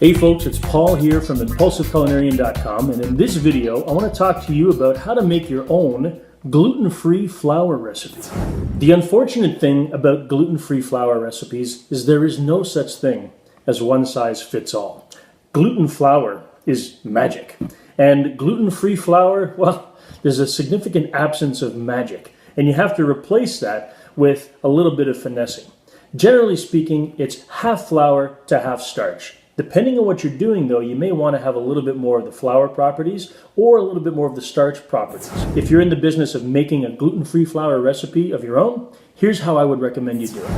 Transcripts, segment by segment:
Hey folks, it's Paul here from ImpulsiveCulinarian.com, and in this video I want to talk to you about how to make your own gluten-free flour recipe. The unfortunate thing about gluten-free flour recipes is there is no such thing as one size fits all. Gluten flour is magic, and gluten-free flour, well, there's a significant absence of magic, and you have to replace that with a little bit of finessing. Generally speaking, it's half flour to half starch. Depending on what you're doing though, you may want to have a little bit more of the flour properties or a little bit more of the starch properties. If you're in the business of making a gluten-free flour recipe of your own, here's how I would recommend you do it.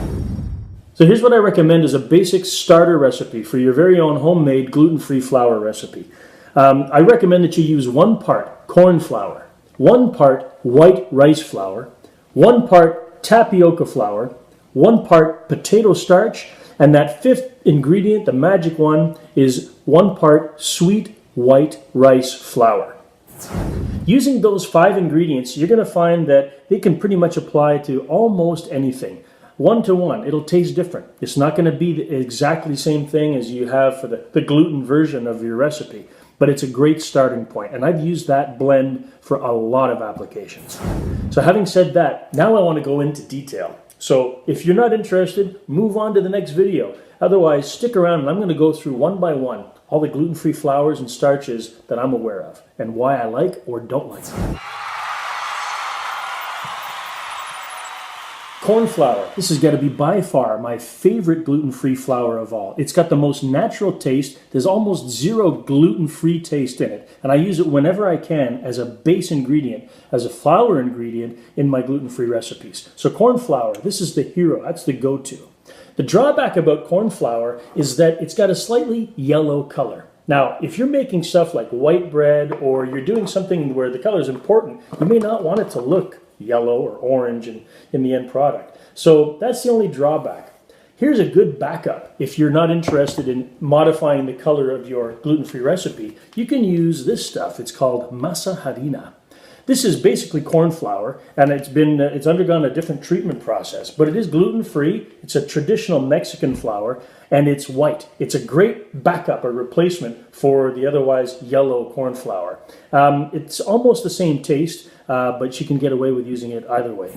So here's what I recommend as a basic starter recipe for your very own homemade gluten-free flour recipe. I recommend that you use 1 part corn flour, 1 part white rice flour, 1 part tapioca flour, 1 part potato starch, and that 5th ingredient, the magic one, is 1 part sweet white rice flour. Using those 5 ingredients, you're going to find that they can pretty much apply to almost anything. 1 to 1, it'll taste different. It's not going to be the exactly same thing as you have for the gluten version of your recipe, but it's a great starting point, and I've used that blend for a lot of applications. So having said that, now I want to go into detail. So if you're not interested, move on to the next video. Otherwise, stick around and I'm going to go through one by one all the gluten-free flours and starches that I'm aware of and why I like or don't like them. Corn flour. This has got to be by far my favorite gluten-free flour of all. It's got the most natural taste. There's almost zero gluten-free taste in it. And I use it whenever I can as a base ingredient, as a flour ingredient in my gluten-free recipes. So corn flour, this is the hero. That's the go-to. The drawback about corn flour is that it's got a slightly yellow color. Now, if you're making stuff like white bread or you're doing something where the color is important, you may not want it to look yellow or orange in the end product. So that's the only drawback. Here's a good backup. If you're not interested in modifying the color of your gluten-free recipe, you can use this stuff. It's called masa harina. This is basically corn flour, and it's undergone a different treatment process, but it is gluten-free. It's a traditional Mexican flour, and it's white. It's a great backup or replacement for the otherwise yellow corn flour. It's almost the same taste, but you can get away with using it either way.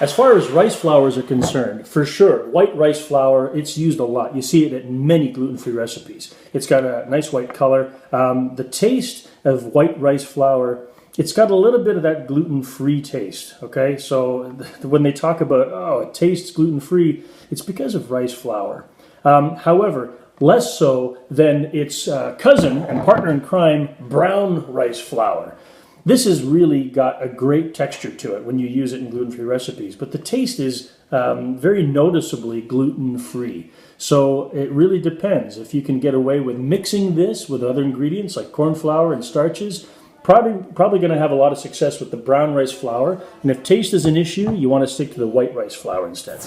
As far as rice flours are concerned, for sure, white rice flour, it's used a lot. You see it in many gluten-free recipes. It's got a nice white color. The taste of white rice flour, it's got a little bit of that gluten-free taste, okay? So when they talk about, oh, it tastes gluten-free, it's because of rice flour. However, less so than its cousin and partner in crime, brown rice flour. This has really got a great texture to it when you use it in gluten-free recipes, but the taste is very noticeably gluten-free. So it really depends. If you can get away with mixing this with other ingredients like corn flour and starches, probably going to have a lot of success with the brown rice flour. And if taste is an issue, you want to stick to the white rice flour instead.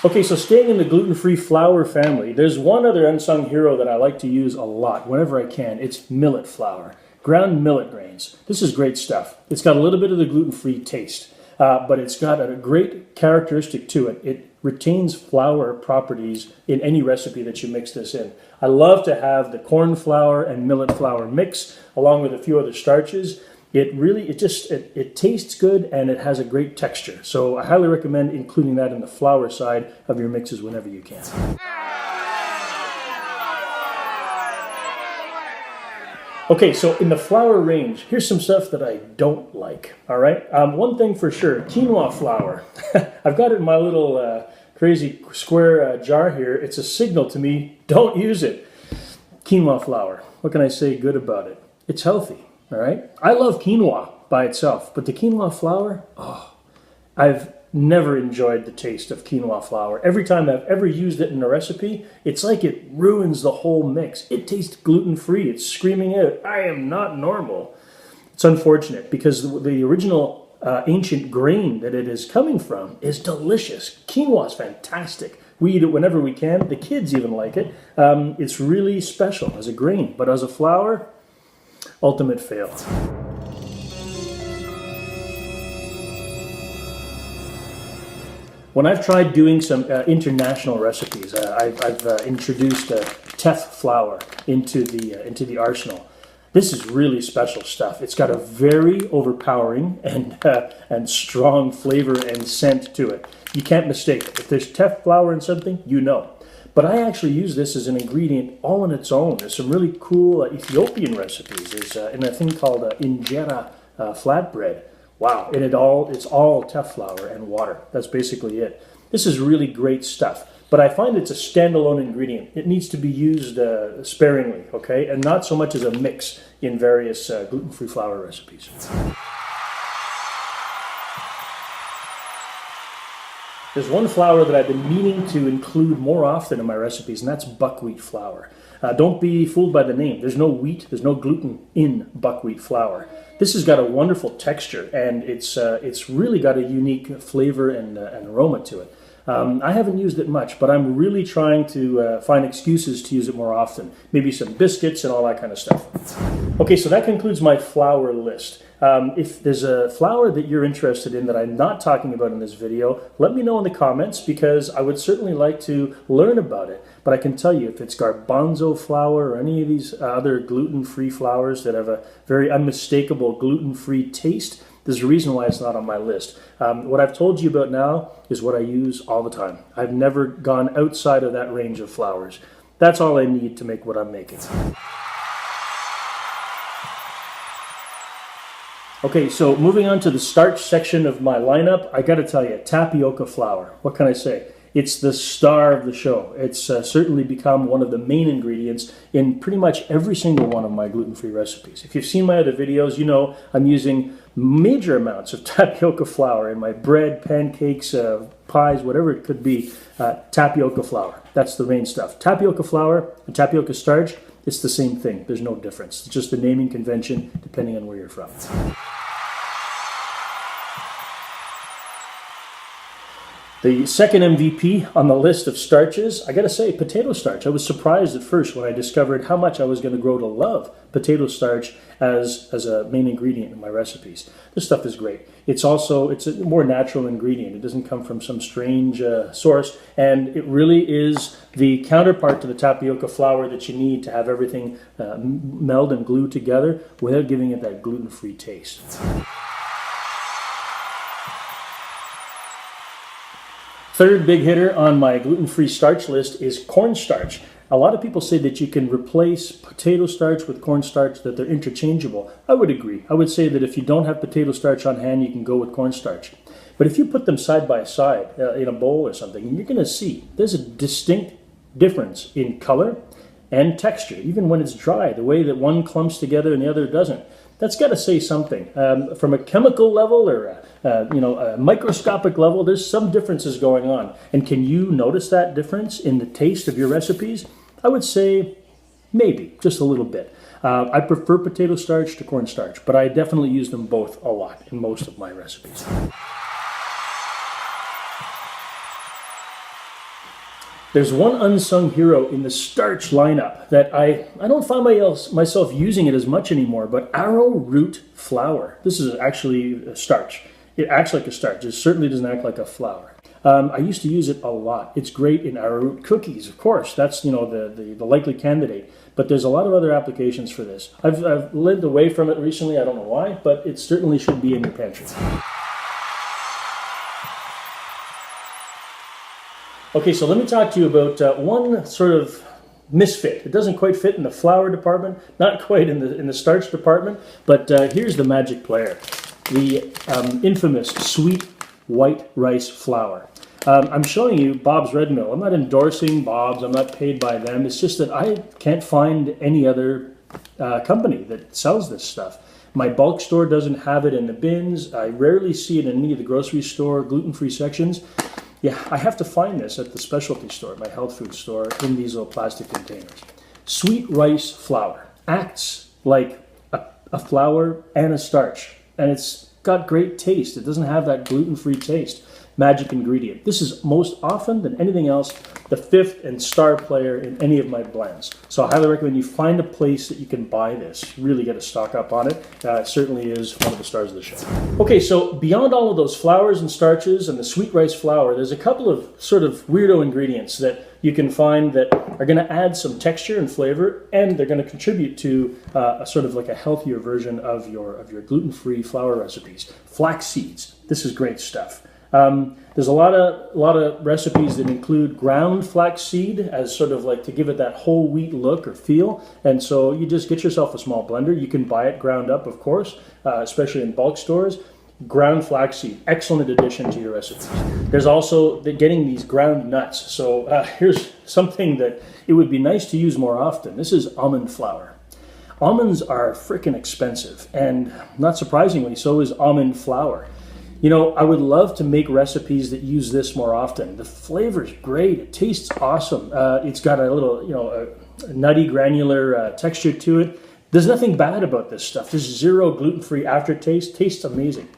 Okay, so staying in the gluten-free flour family, there's one other unsung hero that I like to use a lot whenever I can. It's millet flour, ground millet grains. This is great stuff. It's got a little bit of the gluten-free taste, but it's got a great characteristic to it. It retains flour properties in any recipe that you mix this in. I love to have the corn flour and millet flour mix along with a few other starches. It tastes good and it has a great texture. So I highly recommend including that in the flour side of your mixes whenever you can. Okay, so in the flour range, here's some stuff that I don't like, all right? One thing for sure, quinoa flour. I've got it in my little crazy square jar here. It's a signal to me, don't use it. Quinoa flour, what can I say good about it? It's healthy. All right. I love quinoa by itself, but the quinoa flour, I've never enjoyed the taste of quinoa flour. Every time I've ever used it in a recipe, it's like it ruins the whole mix. It tastes gluten-free. It's screaming out, I am not normal. It's unfortunate because the original ancient grain that it is coming from is delicious. Quinoa is fantastic. We eat it whenever we can. The kids even like it. It's really special as a grain, but as a flour, ultimate fail. When I've tried doing some international recipes, I've introduced Teff Flour into the arsenal. This is really special stuff. It's got a very overpowering and strong flavor and scent to it. You can't mistake it. If there's Teff Flour in something, you know. But I actually use this as an ingredient all on its own. There's some really cool Ethiopian recipes. There's in a thing called injera flatbread. Wow, and it's all Teff flour and water. That's basically it. This is really great stuff, but I find it's a standalone ingredient. It needs to be used sparingly, okay, and not so much as a mix in various gluten-free flour recipes. There's one flour that I've been meaning to include more often in my recipes, and that's buckwheat flour. Don't be fooled by the name. There's no wheat, there's no gluten in buckwheat flour. This has got a wonderful texture, and it's really got a unique flavor and aroma to it. I haven't used it much, but I'm really trying to find excuses to use it more often. Maybe some biscuits and all that kind of stuff. Okay, so that concludes my flour list. If there's a flour that you're interested in that I'm not talking about in this video, let me know in the comments, because I would certainly like to learn about it. But I can tell you, if it's garbanzo flour or any of these other gluten-free flours that have a very unmistakable gluten-free taste, there's a reason why it's not on my list. What I've told you about now is what I use all the time. I've never gone outside of that range of flours. That's all I need to make what I'm making. Okay, so moving on to the starch section of my lineup, I gotta tell you, tapioca flour. What can I say? It's the star of the show. It's certainly become one of the main ingredients in pretty much every single one of my gluten-free recipes. If you've seen my other videos, you know I'm using major amounts of tapioca flour in my bread, pancakes, pies, whatever it could be. Tapioca flour, that's the main stuff. Tapioca flour and tapioca starch, it's the same thing. There's no difference. It's just the naming convention depending on where you're from. The second MVP on the list of starches, I gotta say, potato starch. I was surprised at first when I discovered how much I was gonna grow to love potato starch as a main ingredient in my recipes. This stuff is great. It's a more natural ingredient. It doesn't come from some strange source, and it really is the counterpart to the tapioca flour that you need to have everything meld and glue together without giving it that gluten-free taste. Third big hitter on my gluten-free starch list is cornstarch. A lot of people say that you can replace potato starch with cornstarch, that they're interchangeable. I would agree. I would say that if you don't have potato starch on hand, you can go with cornstarch. But if you put them side by side in a bowl or something, you're going to see there's a distinct difference in color and texture, even when it's dry, the way that one clumps together and the other doesn't. That's got to say something. From a chemical level or a microscopic level, there's some differences going on. And can you notice that difference in the taste of your recipes? I would say maybe, just a little bit. I prefer potato starch to cornstarch, but I definitely use them both a lot in most of my recipes. There's one unsung hero in the starch lineup that I don't find myself using it as much anymore, but Arrowroot Flour. This is actually a starch. It acts like a starch. It certainly doesn't act like a flour. I used to use it a lot. It's great in arrowroot cookies, of course. That's the likely candidate. But there's a lot of other applications for this. I've lived away from it recently. I don't know why, but it certainly should be in your pantry. Okay, so let me talk to you about one sort of misfit. It doesn't quite fit in the flour department, not quite in the starch department, but here's the magic player, the infamous sweet white rice flour. I'm showing you Bob's Red Mill. I'm not endorsing Bob's. I'm not paid by them. It's just that I can't find any other company that sells this stuff. My bulk store doesn't have it in the bins. I rarely see it in any of the grocery store gluten-free sections. Yeah, I have to find this at the specialty store, my health food store, in these little plastic containers. Sweet rice flour acts like a flour and a starch, and it's got great taste. It doesn't have that gluten-free taste. magic ingredient. This is most often than anything else the fifth and star player in any of my blends. So I highly recommend you find a place that you can buy this. Really get a stock up on it. It certainly is one of the stars of the show. Okay, so beyond all of those flours and starches and the sweet rice flour, there's a couple of sort of weirdo ingredients that you can find that are going to add some texture and flavor, and they're going to contribute to a sort of like a healthier version of your gluten-free flour recipes. Flax seeds. This is great stuff. There's a lot of recipes that include ground flax seed as sort of like to give it that whole wheat look or feel. And so you just get yourself a small blender. You can buy it ground up, of course, especially in bulk stores. Ground flaxseed, excellent addition to your recipes. There's also getting these ground nuts. So here's something that it would be nice to use more often. This is almond flour. Almonds are freaking expensive, and not surprisingly, so is almond flour. You know, I would love to make recipes that use this more often. The flavor's great. It tastes awesome. It's got a little, you know, a nutty, granular texture to it. There's nothing bad about this stuff. There's zero gluten-free aftertaste. Tastes amazing.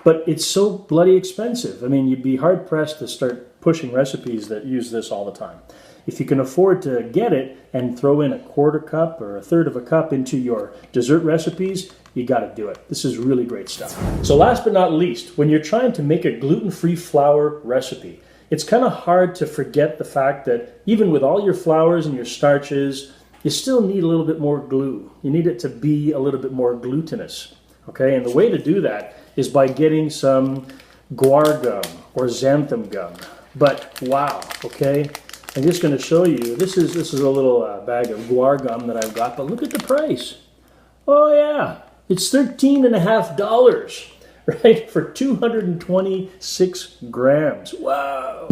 But it's so bloody expensive. I mean, you'd be hard-pressed to start pushing recipes that use this all the time. If you can afford to get it and throw in a quarter cup or a third of a cup into your dessert recipes, you got to do it. This is really great stuff. So last but not least, when you're trying to make a gluten-free flour recipe, it's kind of hard to forget the fact that even with all your flours and your starches, you still need a little bit more glue. You need it to be a little bit more glutinous. Okay, and the way to do that is by getting some guar gum or xanthan gum. But wow, okay, I'm just going to show you. This is a little bag of guar gum that I've got. But look at the price. Oh yeah, it's $13.50, right, for 226 grams. Wow.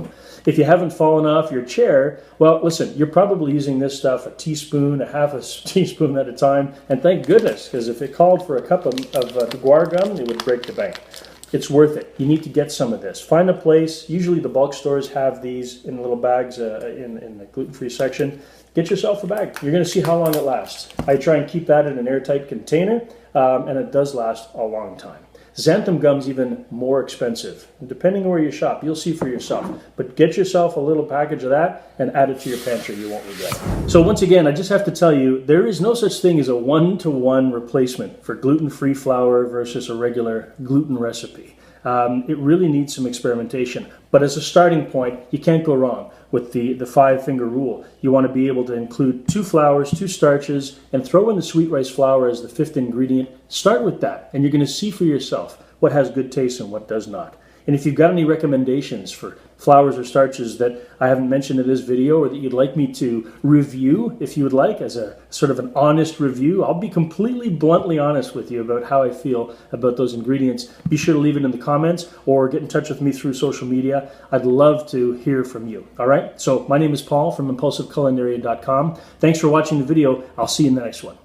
If you haven't fallen off your chair, well, listen, you're probably using this stuff a teaspoon, a half a teaspoon at a time, and thank goodness, because if it called for a cup of guar gum, it would break the bank. It's worth it. You need to get some of this. Find a place. Usually the bulk stores have these in little bags in the gluten-free section. Get yourself a bag. You're going to see how long it lasts. I try and keep that in an airtight container, and it does last a long time. Xanthan gum's even more expensive. Depending on where you shop, you'll see for yourself. But get yourself a little package of that and add it to your pantry. You won't regret it. So once again, I just have to tell you, there is no such thing as a one-to-one replacement for gluten-free flour versus a regular gluten recipe. It really needs some experimentation. But as a starting point, you can't go wrong with the five-finger rule. You want to be able to include 2 flours, 2 starches, and throw in the sweet rice flour as the 5th ingredient. Start with that, and you're going to see for yourself what has good taste and what does not. And if you've got any recommendations for flours or starches that I haven't mentioned in this video or that you'd like me to review, if you would like, as a sort of an honest review, I'll be completely bluntly honest with you about how I feel about those ingredients. Be sure to leave it in the comments or get in touch with me through social media. I'd love to hear from you. All right? So my name is Paul from ImpulsiveCulinary.com. Thanks for watching the video. I'll see you in the next one.